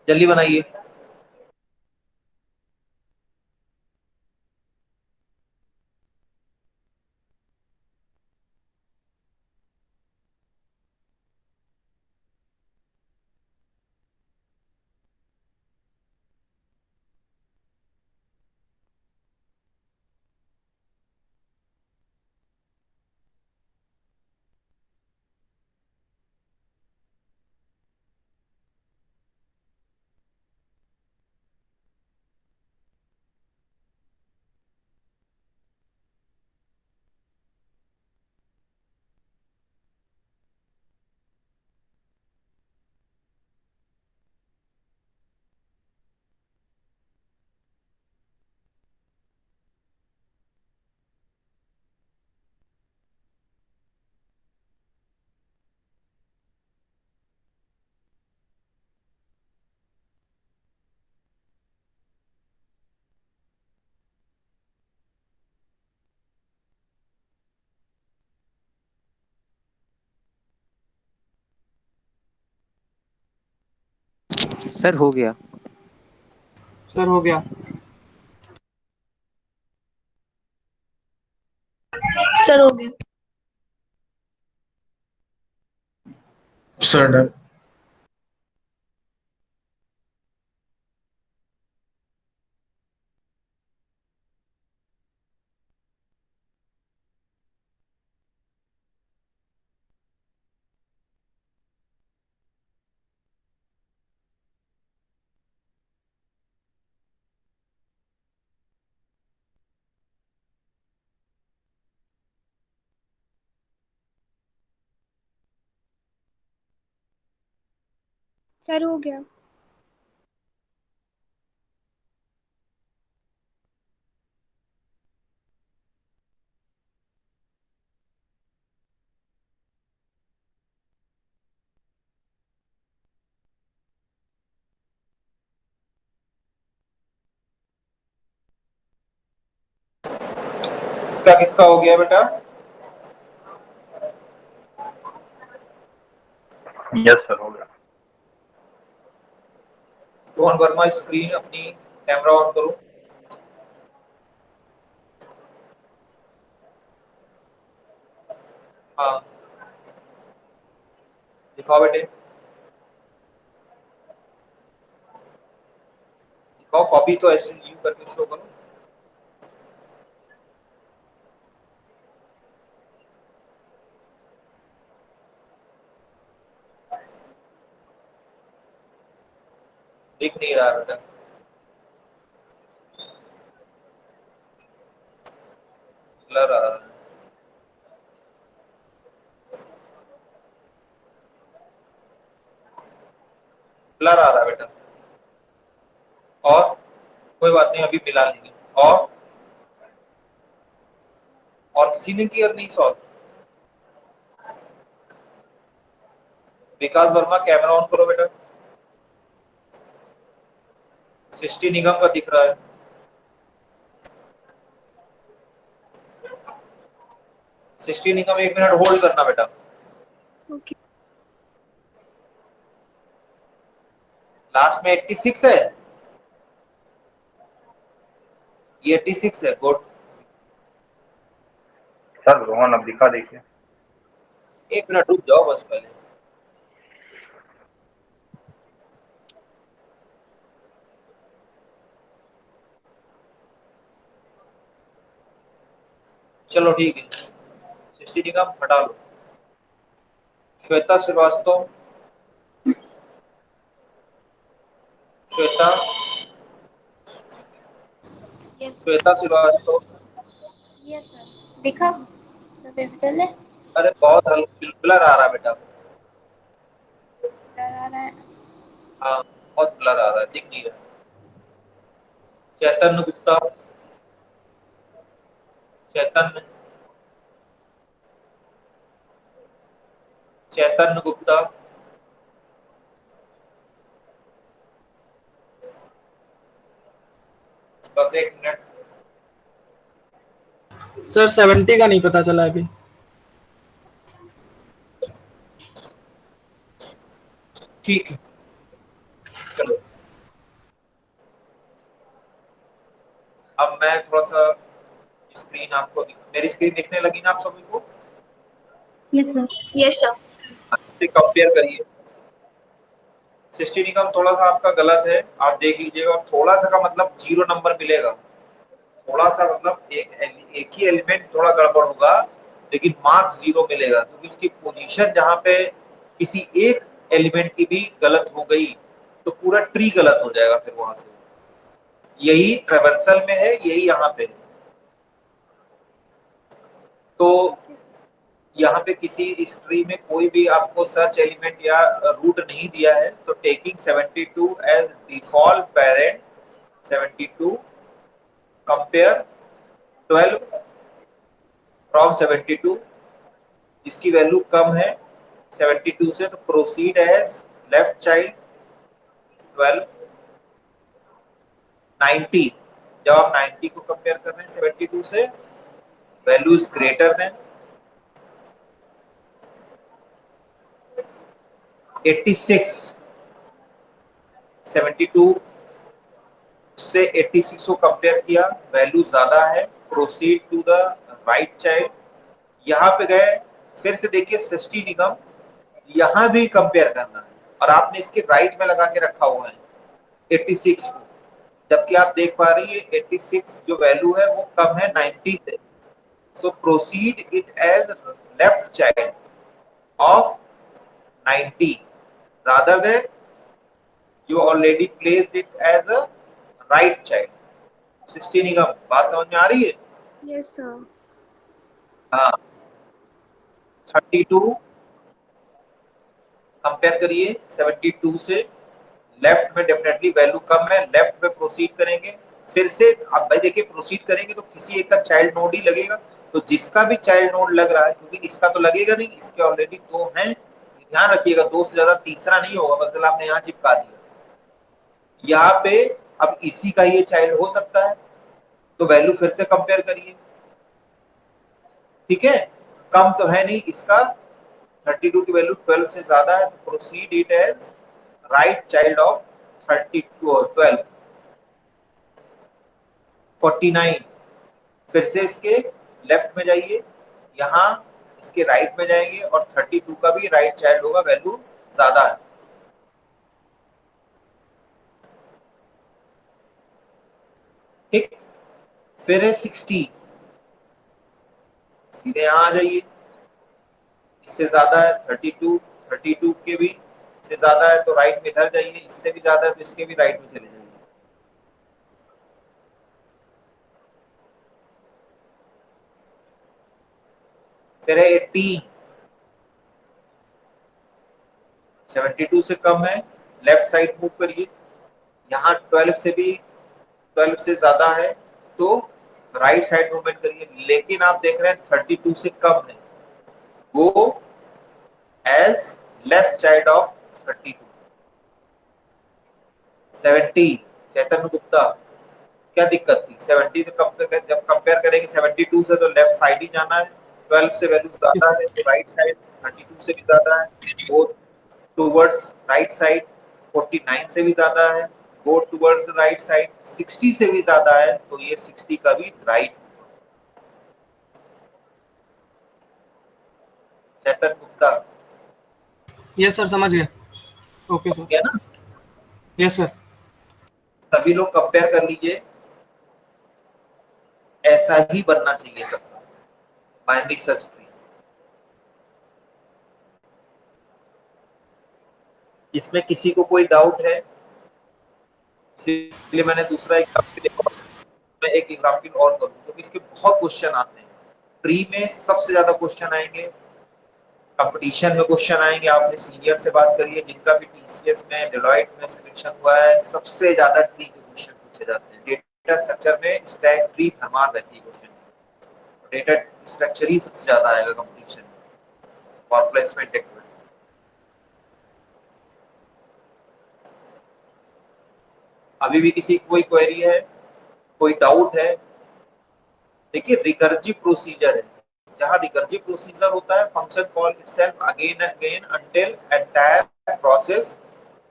जल्दी बनाइए। सर हो गया। सर हो गया। सर हो गया। Sir done. सर हो गया। इसका किसका हो गया बेटा? यस सर हो गया। रोहन वर्मा स्क्रीन अपनी कैमरा ऑन करो। हाँ दिखाओ बेटे, दिखाओ। कॉपी तो ऐसे यू करके शो करो। दिख नहीं रहा बेटा, ब्लर आ रहा है। ब्लर आ रहा है बेटा। और कोई बात नहीं, अभी मिला लेंगे। और किसी ने किया नहीं solve? Vikas Verma camera on करो बेटा। सृष्टि निगम का दिख रहा है। सृष्टि निगम 1 मिनट होल्ड करना बेटा। ओके। लास्ट में 86 है, ये 86 है। गुड। सर रोहन अब दिखा देखिए। एक मिनट रुक जाओ बस पहले। चलो ठीक है, 60 का हटा लो। श्वेता श्रीवास्तव, श्वेता श्वेता श्रीवास्तव। Yes sir. देखा विजिबल है? अरे बहुत हल्का ब्लर आ रहा है बेटा। डर आ रहा है। हाँ बहुत ब्लर आ रहा है, दिख नहीं रहा। चैतन्य गुप्ता, चैतन्य चैतन्य गुप्ता। बस एक मिनट। सर 70 का नहीं पता चला अभी। ठीक है चलो, अब मैं थोड़ा सा स्क्रीन आपको मेरी स्क्रीन दिखने लगी ना आप सभी को? Yes sir. Yes sir. इससे कंपेयर करिए। 60 निकम थोड़ा सा आपका गलत है, आप देख लीजिएगा। और थोड़ा सा का मतलब 0 नंबर मिलेगा। थोड़ा सा मतलब एक ही एलिमेंट थोड़ा गड़बड़ होगा, लेकिन मार्क्स 0 मिलेगा, क्योंकि उसकी पोजीशन जहां पे किसी एक एलिमेंट की भी गलत हो गई तो पूरा ट्री गलत हो जाएगा फिर वहां से। यही ट्रेवर्सल में है, यही यहाँ पे है। तो यहाँ पे किसी इस ट्री में कोई भी आपको सर्च एलिमेंट या रूट नहीं दिया है, तो taking 72 as default parent, 72 compare 12 from 72, इसकी वैल्यू कम है 72 से, तो प्रोसीड एज लेफ्ट चाइल्ड 12 90। जब आप 90 को कंपेयर कर रहे हैं 72 से, वैल्यू इज ग्रेटर देन 86। 72 से 86 को कंपेयर किया, वैल्यू ज्यादा है, proceed to the right child. यहाँ पे गए, फिर से देखिए 60 निगम, यहाँ भी कंपेयर करना है और आपने इसके राइट में लगा के रखा हुआ है 86 को, जबकि आप देख पा रही है 86 जो वैल्यू है वो कम है 90 से। So proceed it as left child of 90 rather than you already placed it as a right child। 60 निगम, बात समझ में आ रही है? Yes sir. हाँ। 32 कंपेयर करिए 72 से, लेफ्ट में डेफिनेटली वैल्यू कम है, लेफ्ट में प्रोसीड करेंगे। फिर से आप भाई देखिए प्रोसीड करेंगे तो किसी एक का चाइल्ड नोड ही लगेगा, तो जिसका भी चाइल्ड नोड लग रहा है, क्योंकि इसका तो लगेगा नहीं, इसके ऑलरेडी 2 हैं, ध्यान रखिएगा 2 से ज्यादा तीसरा नहीं होगा, मतलब आपने यहाँ चिपका दिया। यहाँ पे अब इसी का ये चाइल्ड हो सकता है, तो वैल्यू फिर से कंपेयर करिए। ठीक है, कम तो है नहीं इसका, 32 की वैल्यू 12 से ज्यादा है, तो proceed it as right child of 32 और 12। 49 फिर से इसके लेफ्ट में जाइए, यहाँ इसके राइट में जाएंगे और 32 का भी राइट चाइल्ड होगा, वैल्यू ज्यादा है। ठीक, फिर है 60, सीधे यहाँ आ जाइए, इससे ज्यादा है 32, 32 के भी से ज्यादा है तो राइट में इधर जाइए, इससे भी ज्यादा है तो इसके भी राइट में चले जाइए। फिर है 80, 72 से कम है, लेफ्ट साइड मूव करिए, यहाँ 12 से भी 12 से ज्यादा है तो राइट साइड मूवमेंट करिए, लेकिन आप देख रहे हैं 32 से कम है, go as left child of 32। 70 Chaitanya Gupta, क्या दिक्कत थी? 70 से जब कंपेयर करेंगे 72 से तो लेफ्ट साइड ही जाना है, 12 से वैल्यू ज्यादा है तो राइट साइड, 32 से भी ज्यादा है वो टुवर्ड्स राइट साइड, 49 से भी ज्यादा है, go towards the right side, 60 से भी ज्यादा है तो ये 60 का भी राइट। चेतन गुप्ता, यस सर, समझ गए। Okay sir. क्या ना, यस सर। सभी लोग कंपेयर कर लीजिए, ऐसा ही बनना चाहिए सबका बाइनरी सर्च ट्री। इसमें किसी को कोई डाउट है? इसलिए मैंने दूसरा एग्जाम्पल, मैं एक एग्जाम्पल और करूँ क्योंकि इसके बहुत क्वेश्चन आते हैं। ट्री में सबसे ज्यादा क्वेश्चन आएंगे, कंपटीशन में क्वेश्चन आएंगे। आपने सीनियर से बात करिए, जिनका भी टीसीएस में, डेलॉयट में सिलेक्शन हुआ है, सबसे ज्यादा ट्री के क्वेश्चन पूछे जाते हैं। डेटा स्ट्रक्चर में स्टैक ट्री भरमार रहती है क्वेश्चन, डेटा स्ट्रक्चर ही सबसे ज्यादा आएगा कंपटीशन में और प्लेसमेंट टेक में। अभी भी किसी की कोई क्वेरी है, कोई डाउट है? देखिए रिकर्सिव प्रोसीजर है, जहां रिकर्सिव प्रोसीजर होता है function call itself again and again until entire process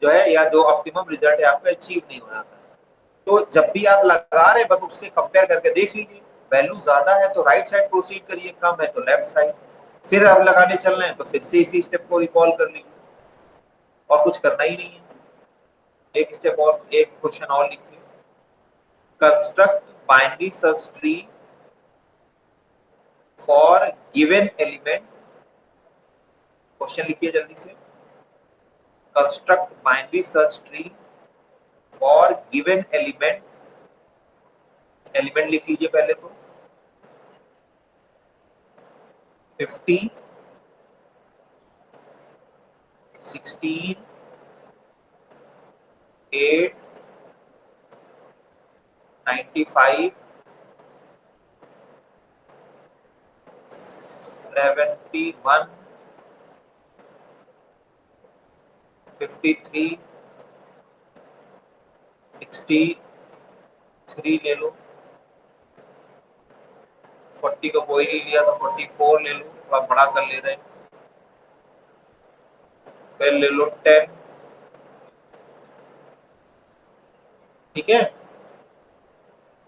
जो है या जो ऑप्टिमम रिजल्ट है आपका अचीव नहीं हो जाता है। तो जब भी आप लगा रहे हैं बस उससे कंपेयर करके देख लीजिए, वैल्यू ज्यादा है तो राइट साइड प्रोसीड करिए, कम है तो लेफ्ट साइड। फिर अब लगाने चल रहे हैं तो फिर से इसी स्टेप को रिकॉल कर लीजिए, और कुछ करना ही नहीं है। एक स्टेप और, एक क्वेश्चन और लिखिए, construct binary search tree for given element. Question लिखिए जल्दी से, construct binary search tree for given element. Element लिख लीजिए पहले तो 50, 16, 8, 95, 71, 53, 63 ले लो, 40 को कोई नहीं लिया तो 44 ले लो, थोड़ा बड़ा कर ले रहे हैं। फिर ले लो 10, ठीक है।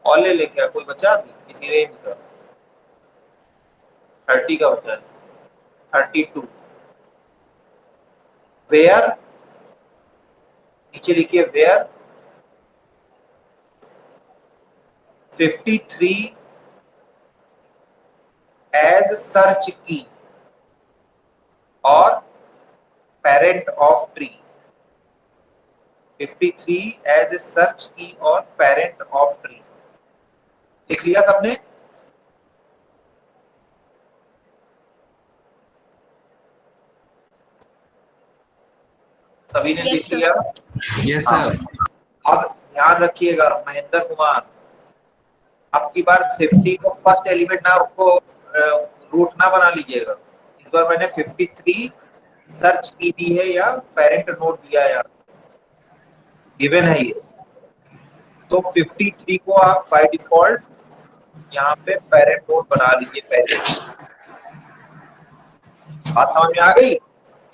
और ले ले, क्या कोई बचा भी किसी रेंज का? 30 का बचा है, 32। वेयर, नीचे लिखिए वेयर 53 एज सर्च की और parent of tree. 53 as a search की और पेरेंट ऑफ ट्री। लिख लिया सबने? सभी ने Yes, लिख sir. लिया? Yes sir. अब ध्यान रखिएगा महेंद्र कुमार, अब की बार 50 को फर्स्ट एलिमेंट ना को रूट ना बना लीजिएगा। इस बार मैंने 53 सर्च की दी है या पेरेंट नोड दिया है, गिवन है ये, तो 53 को आप बाय डिफॉल्ट यहाँ पे पेरेंट नोड बना लीजिए पहले। बात समझ में आ गई?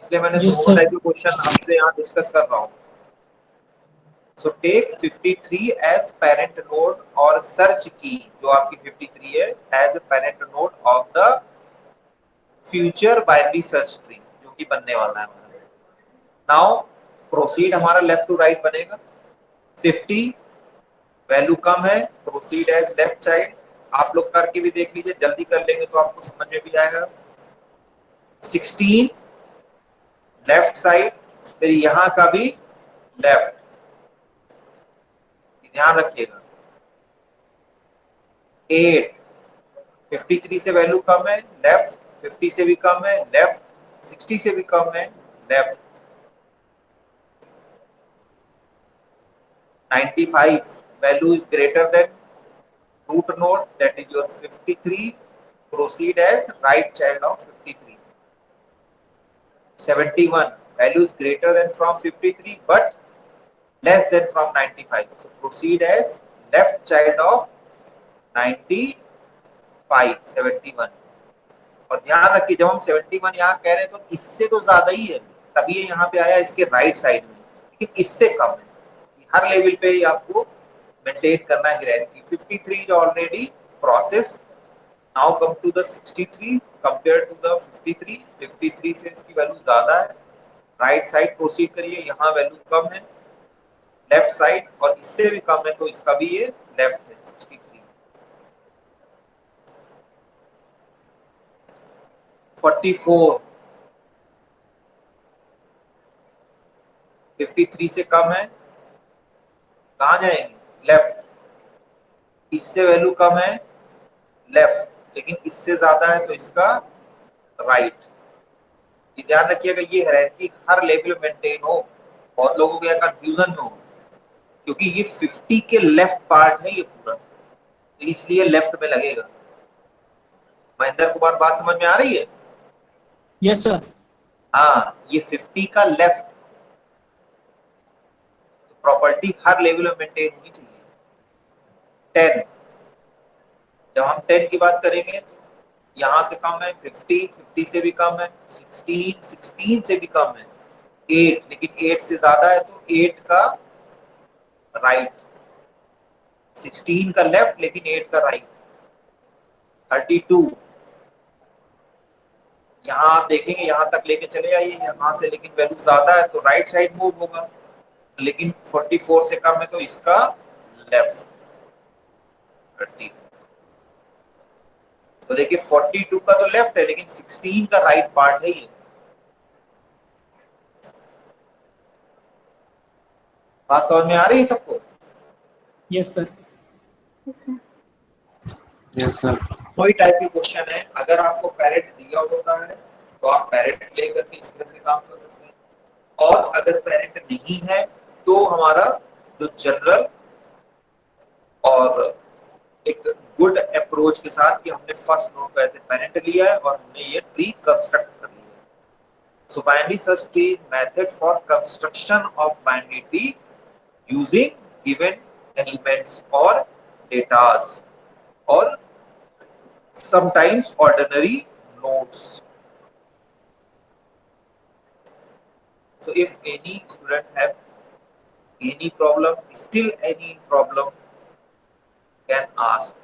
इसलिए मैंने Yes, दोनों sir. टाइप के क्वेश्चन आपसे यहाँ डिस्कस कर रहा हूँ। So take 53 as parent node और search key जो आपकी 53 है as a parent node of the future binary search tree जो कि बनने वाला है हमारा। Now proceed हमारा left to right बनेगा। 50 वैल्यू कम है, proceed as left side। आप लोग करके भी देख लीजिए, जल्दी कर लेंगे तो आपको समझ में भी आएगा। 16 लेफ्ट साइड, फिर यहाँ का भी लेफ्ट, ध्यान रखिएगा। 8 53 से वैल्यू कम है, लेफ्ट। 50 से भी कम है, लेफ्ट। 60 से भी कम है, left. 95 value is greater than root node that is your 53, proceed as right child of 53। 71 value is greater than from 53 but less than from 95, so proceed as left child of 95, 71। और ध्यान रखिए जब हम 71 यहाँ कह रहे हैं तो इससे तो ज्यादा ही है, तभी ये यहाँ पे आया इसके राइट साइड में, इससे कम है। हर लेवल पे ही आपको मेंटेन करना है hierarchy. 53 is already process, now come to the 63 compare to the 53। 53 से इसकी वैल्यू ज्यादा है, राइट साइड प्रोसीड करिए, यहाँ वैल्यू कम है, लेफ्ट साइड और इससे भी कम है तो इसका भी ये लेफ्ट है 63। 44 53 से कम है, कहाँ जाएंगे, लेफ्ट। इससे वैल्यू कम है, लेफ्ट, लेकिन इससे ज्यादा है तो इसका राइट। ये ध्यान रखिएगा, ये हायरार्की हर लेवल में मेंटेन हो, बहुत लोगों को यहाँ कंफ्यूजन में हो, क्योंकि ये 50 के लेफ्ट पार्ट है ये पूरा, तो इसलिए लेफ्ट में लगेगा। महेंद्र कुमार, बात समझ में आ रही है? Yes sir. हाँ, ये 50 का लेफ्ट, तो प्रॉपर्टी हर लेवल में मेंटेन होनी चाहिए। 10, जब हम 10 की बात करेंगे तो यहाँ से कम है 50, 50 से भी कम है 16, 16 से भी कम है 8, लेकिन 8 से ज्यादा है तो 8 का राइट, 16 का लेफ्ट लेकिन 8 का राइट। 32, यहाँ आप देखेंगे यहाँ तक लेके चले आइए यहाँ से, लेकिन वैल्यू ज्यादा है तो राइट साइड मूव होगा, लेकिन 44 से कम है तो इसका लेफ्ट। 30, तो देखिए 42 का तो लेफ्ट है लेकिन 16 का राइट पार्ट है ये। बात समझ में आ रही है सबको? Yes sir. Yes sir. Yes sir. कोई टाइप की क्वेश्चन है, अगर आपको पैरेट दिया होता है तो आप पैरेट लेकर के इस तरह से काम कर सकते हैं, और अगर पैरेट नहीं है तो हमारा जो जनरल और एक गुड अप्रोच के साथ कि हमने फर्स्ट नोट का ऐसे पैरेंट लिया है और हमने ये ट्री कंस्ट्रक्ट कर लिया है। सो binary search tree method for construction of binary tree using given elements और डेटास और sometimes ordinary nodes. So if any student have any problem, still any problem can ask.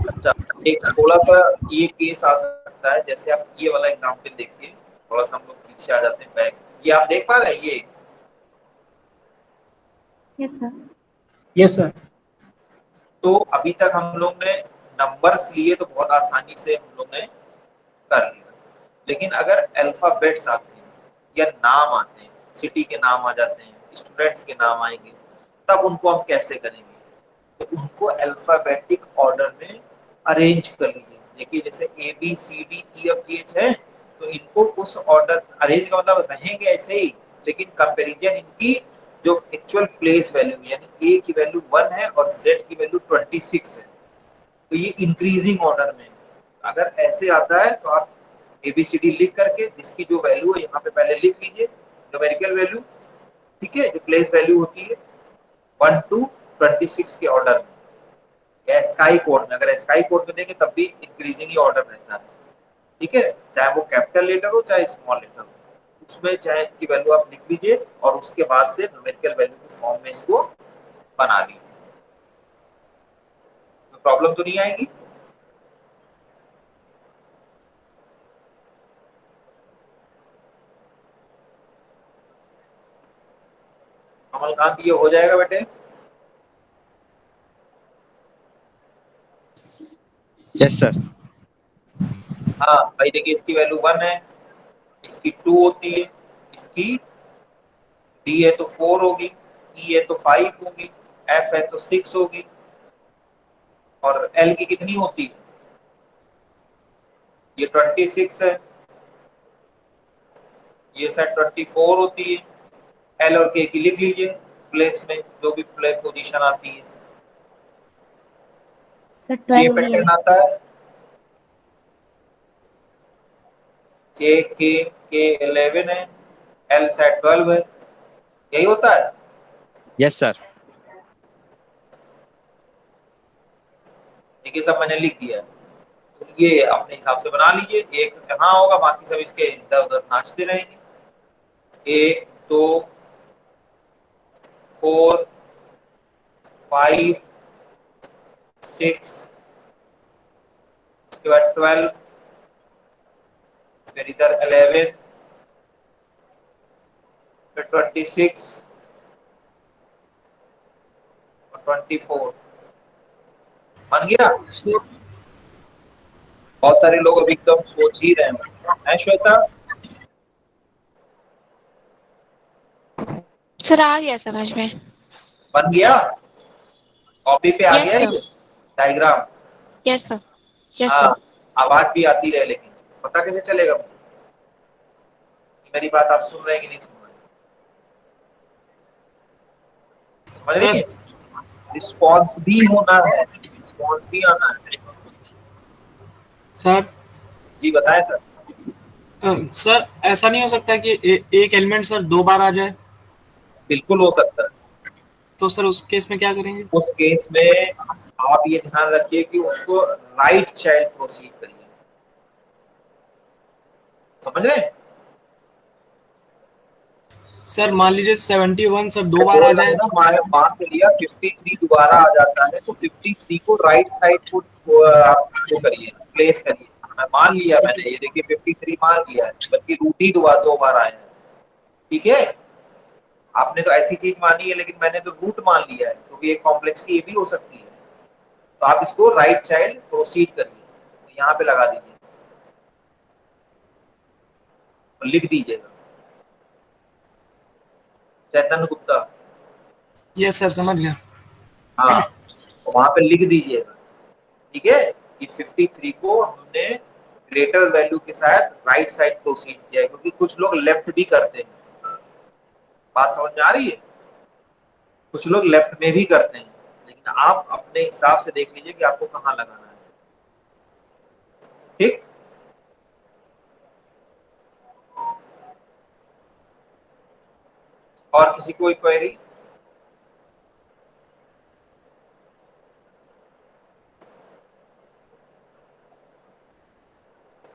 अच्छा, एक थोड़ा सा ये केस आ सकता है, जैसे आप ये वाला एग्जाम्पल देखिए, थोड़ा सा हम लोग पीछे आ जाते हैं बैक, ये आप देख पा रहे हैं ये? Yes sir. Yes sir. तो अभी तक हम लोग ने नंबर्स लिए तो बहुत आसानी से हम लोग ने कर लिया, लेकिन अगर अल्फाबेट्स आते हैं या नाम आते हैं, सिटी के नाम आ जाते हैं, स्टूडेंट्स के नाम आएंगे, तब उनको हम कैसे करेंगे? तो उनको अल्फाबेटिक ऑर्डर में अरेंज कर लीजिए। देखिए जैसे ABCDEFGH है तो इनको उस ऑर्डर, अरेंज का मतलब रहेंगे ऐसे ही, लेकिन कंपैरिजन इनकी जो एक्चुअल प्लेस वैल्यू यानी A की वैल्यू 1 है और Z की वैल्यू 26 है, तो ये इंक्रीजिंग ऑर्डर में। अगर ऐसे आता है तो आप ABCD लिख करके जिसकी जो वैल्यू है यहाँ पे पहले लिख लीजिए, न्यूमेरिकल वैल्यू, ठीक है, जो प्लेस वैल्यू होती है 1 to 26 के ऑर्डर में, या स्काई कोड में, अगर स्काई कोड में देंगे तब भी इंक्रीजिंग ही ऑर्डर रहता है, ठीक है, चाहे वो कैपिटल लेटर हो चाहे स्मॉल लेटर हो, उसमें चाहे की वैल्यू आप लिख लीजिए और उसके बाद से न्यूमेरिकल वैल्यू के फॉर्म में इसको बना लीजिए, तो प्रॉब्लम तो नहीं आएगी। कमलकांत, ये हो जाएगा बेटे? Yes sir. हाँ भाई, देखिए इसकी वैल्यू 1 है, इसकी 2 होती है, इसकी D है तो 4 होगी, E है तो 5 होगी, F है तो 6 होगी, और L की कितनी होती है? ये 26 है, ये सेट 24 होती है। L और K की लिख लीजिए प्लेस में, जो भी प्लेस पोजीशन आती है। सर J 12 पे ही है। 10 आता है, J K 11 है, L सेट 12 है, यही होता है। Yes sir. देखिए सब मैंने लिख दिया है, तो ये अपने हिसाब से बना लीजिए, एक यहाँ होगा, बाकी सब इसके इधर उधर नाचते रहेंगे, 1 2 4 5 6, उसके बाद 12, फिर इधर 11, फिर 26 और 24 बन गया। बहुत सारे लोग अभी एकदम सोच ही रहे हैं श्वेता। सर आ गया समझ में। बन गया, कॉपी पे आ Yes, गया sir. ये डायग्राम। यस सर, यस हाँ, सर। आवाज भी आती रहे, लेकिन पता कैसे चलेगा कि मेरी बात आप सुन रहे हैं कि नहीं सुन रहे हैं? समझ रही सर है? रिस्पॉन्स भी होना है, रिस्पॉन्स भी आना है। सर जी बताएं सर। सर ऐसा नहीं हो सकता कि एक एलिमेंट सर 2 बार आ जाए? बिल्कुल हो सकता है। तो सर उस केस में क्या करेंगे? उस केस में आप ये ध्यान रखिए कि उसको राइट चाइल्ड प्रोसीड करिए। समझ रहे हैं? सर मान लीजिए 71 सर 2 बार बोल आ रहा जाए। हूं ना, मान के लिया 53 दोबारा आ जाता है, तो 53 को राइट साइड को आप वो करिए, प्लेस करिए। मैं मान लिया, मैंने ये देखिए 53 मान लिया है, बल्कि रूट ही दो बार आए हैं। ठीक है, आपने तो ऐसी चीज मानी है, लेकिन मैंने तो रूट मान लिया है, क्योंकि एक कॉम्प्लेक्सिटी ये भी हो सकती है। तो आप इसको राइट चाइल्ड प्रोसीड करिए, तो यहाँ पे लगा दीजिए और लिख दीजिएगा चैतन्य गुप्ता। यस सर समझ गया। हाँ, तो वहां पे लिख दीजिएगा। ठीक है, कि 53 को हमने ग्रेटर वैल्यू के साथ राइट साइड प्रोसीड किया है, क्योंकि कुछ लोग लेफ्ट भी करते हैं। बात समझ में आ रही है? कुछ लोग लेफ्ट में भी करते हैं, लेकिन आप अपने हिसाब से देख लीजिए कि आपको कहाँ लगाना है। ठीक, और किसी कोई query?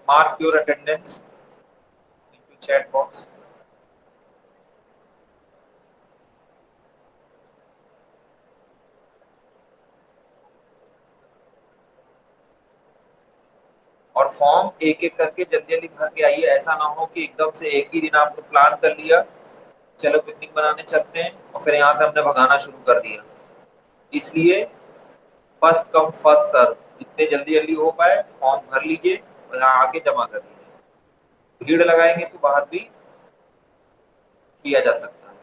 Mark your attendance into chat box. और फॉर्म एक एक करके जल्दी जल्दी भर के आइए। ऐसा ना हो कि एकदम से एक ही दिन आपने प्लान कर लिया, चलो पिकनिक बनाने चलते हैं, और फिर यहाँ से हमने भगाना शुरू कर दिया। इसलिए फर्स्ट कम फर्स्ट सर्व, जितने जल्दी जल्दी हो पाए फॉर्म भर लीजिए और यहाँ आके जमा कर लीजिए। भीड़ लगाएंगे तो बाहर भी किया जा सकता है।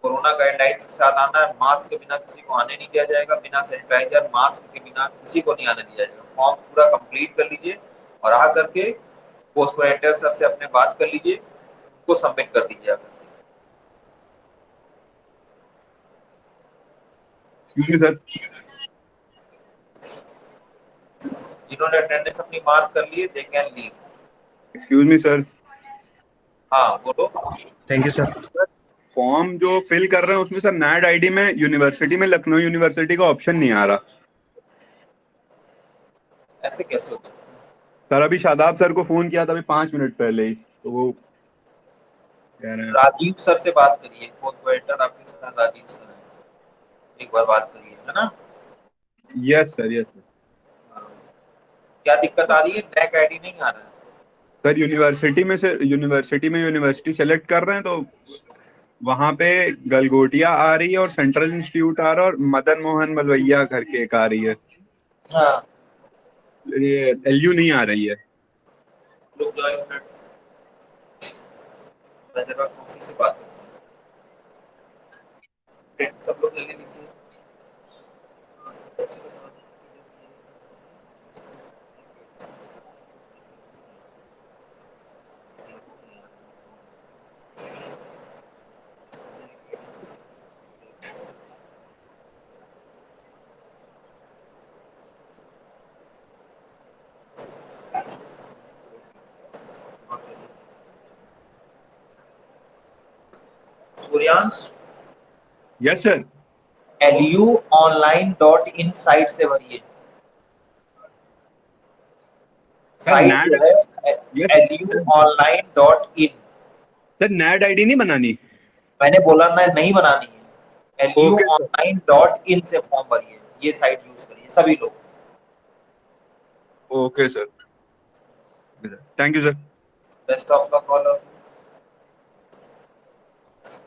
कोरोना गाइडलाइंस के साथ आना है। मास्क के बिना किसी को आने नहीं दिया जाएगा, बिना सैनिटाइजर मास्क के बिना किसी को नहीं आने दिया जाएगा। फॉर्म पूरा कंप्लीट कर लीजिए और आ करके पोस्ट कोऑर्डिनेटर सर से अपने बात कर लीजिए, उनको सबमिट कर दीजिए। सर जिन्होंने अटेंडेंस अपनी मार्क कर ली है, they can leave. Excuse me sir. हाँ बोलो। Thank you sir. फॉर्म जो फिल कर रहे हैं उसमें सर नैड आईडी में यूनिवर्सिटी में लखनऊ यूनिवर्सिटी का ऑप्शन नहीं आ रहा। ऐसे कैसे हो सकता है? सर अभी शादाब सर को फोन किया था अभी 5 मिनट पहले ही, तो वो कह रहे हैं। राजीव सर से बात करिए, पोस्ट कोऑर्डिनेटर आपके साथ राजीव सर है, एक बार बात करिए, है ना? Yes sir, yes sir. क्या दिक्कत आ रही है? नैक आईडी नहीं आ रहा है सर यूनिवर्सिटी सेलेक्ट कर रहे हैं तो वहां पे गलगोटिया आ रही है और सेंट्रल इंस्टीट्यूट आ रहा है और मदन मोहन मलवैया करके एक आ रही है। हाँ, ये एलयू नहीं आ रही है। लोग जाओ एक मिनट, मैं जरा ऑफिस से बात करता हूं। सब लोग जल्दी लीजिए। Suryansh, yes sir. luonline.in site से भरिए। सर साइट नैड जो है luonline.in, सर नैड आईडी नहीं बनानी? मैंने बोला ना नहीं बनानी है, Okay, sir. luonline.in से फॉर्म भरिए, ये साइट यूज करिए सभी लोग। Okay sir, thank you sir. Best of luck all of you.